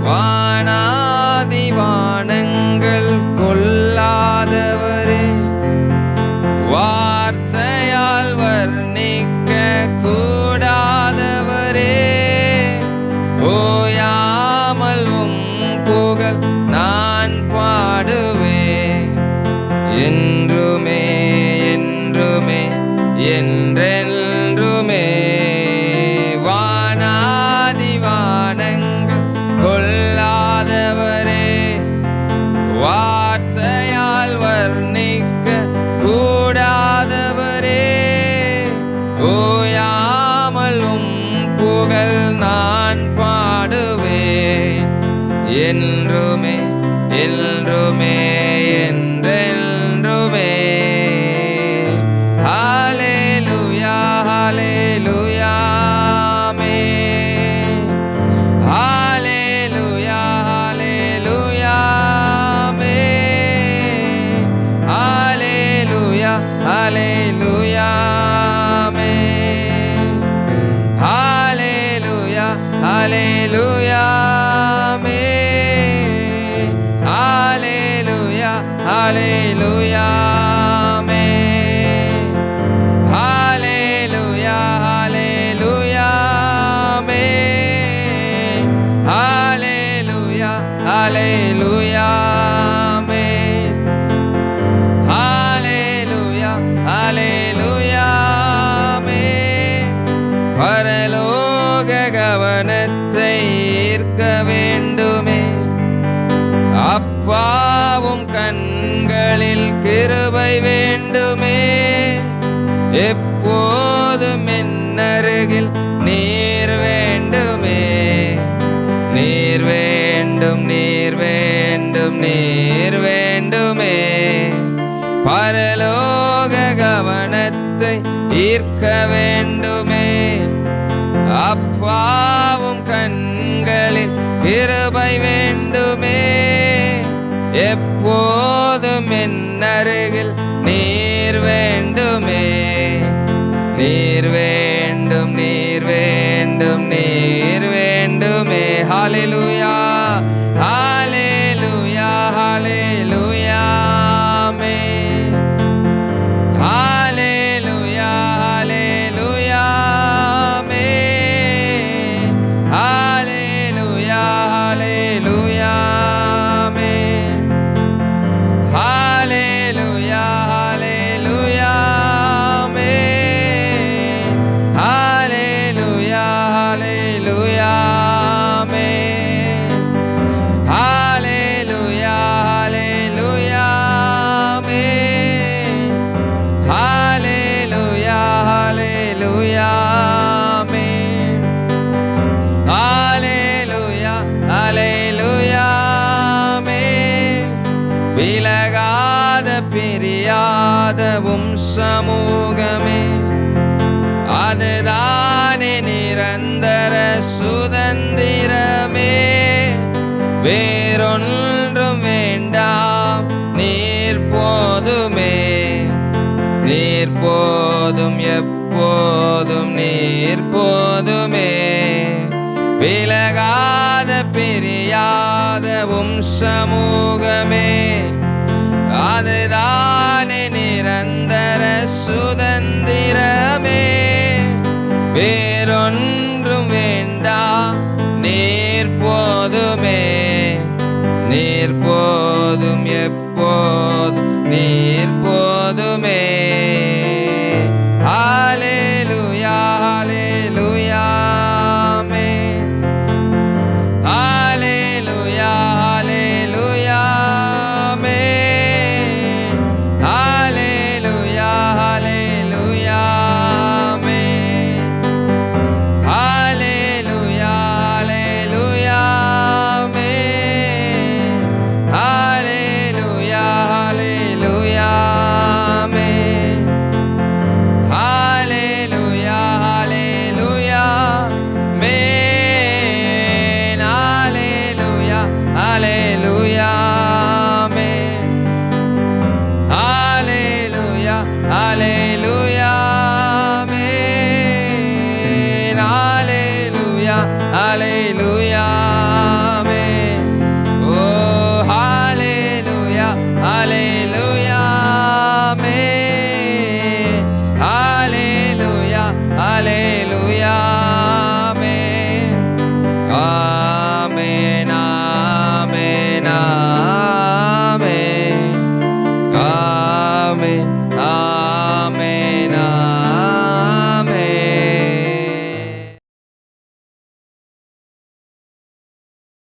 வானாதி வானங்கள் கொள்ளாதவரே, வார்த்தையால் வர்ணிக்க கூடாதவரே, ஓயாமல் உம் புகழ் நான் பாடுவேன். என்றுமே என்றுமே என்றென்றுமே வானாதி வானங்கள் கொள்ளாதவரே, வார்த்தையால் வர்ணிக்க கூடாதவரே, ஓயாமல் உம் புகழ் நான் பாடுவேன். என்றுமே என்றுமே என்றென்றுமே. ஹல்லேலூயா ஹல்லேலூயா ஆமென். ஹல்லேலூயா ஹல்லேலூயா ஆமென். ஹல்லேலூயா ஹல்லேலூயா ஆமென். ஹல்லேலூயா ஹல்லேலூயா ஆமென். ஹல்லேலூயா ஹல்லேலூயா ஆமென். ஹல்லேலூயா ஹல்லேலூயா ஆமென். ஹல்லேலூயா ஹல்லேலூயா ஆமென். ஹல்லேலூயா ஹல்லேலூயா ஆமென். பரலோக கவனத்தை ஈர்க்க வேண்டுமே, அப்பாவும் கண்களில் கிருபை வேண்டுமே, எப்போதும் என்னருகில் நீர் வேண்டுமே. நீர் வேண்டும் நீர் வேண்டும் நீர் வேண்டுமே. பரலோக கவனத்தை ஈர்க்க வேண்டுமே, அப்பாவும் கண்களில் கிருபை வேண்டுமே, எப்போதும் என்னருகில் நீர் வேண்டுமே. நீர் வேண்டும் நீர் வேண்டும் நீர் வேண்டுமே. ஹல்லேலூயா ஹல்லேலூயா ஹல்லேலூயா ஆமென். ஹல்லேலூயா ஹல்லேலூயா ஆமென். ஹல்லேலூயா ஹல்லேலூயா ஆமென். ஹல்லேலூயா ஹல்லேலூயா ஆமென். ஹல்லேலூயா ஹல்லேலூயா ஆமென். ஹல்லேலூயா ஹல்லேலூயா ஆமென். ஹல்லேலூயா ஹல்லேலூயா ஆமென். ஹல்லேலூயா ஹல்லேலூயா ஆமென். விலகாத பிரியாத உம் சமூகமே, அதுதானே நிரந்தர சுதந்திரமே. வேறொன்றும் வேண்டாம் நீர் போதுமே. நீர் போதும் எப்போதும் நீர் போதுமே. விலகாத பிரியாத உம் சமூகமே, அதுதானே நிரந்தர சுதந்திரமே. வேறொன்றும் வேண்டாம் நீர் போதுமே. நீர் போதும் எப்போதும் நீர் போதுமே. ஹல்லேலூயா ஹல்லேலூயா ஆமென். ஹல்லேலூயா ஹல்லேலூயா ஆமென். ஹல்லேலூயா ஹல்லேலூயா ஆமென். ஹல்லேலூயா ஹல்லேலூயா ஆமென். ஹல்லேலூயா ஹல்லேலூயா ஆமென். ஹல்லேலூயா ஹல்லேலூயா ஆமென். ஹல்லேலூயா ஹல்லேலூயா ஆமென். ஹல்லேலூயா ஹல்லேலூயா ஆமென். ஹல்லேலூயா ஹல்லேலூயா ஆமென். Hallelujah.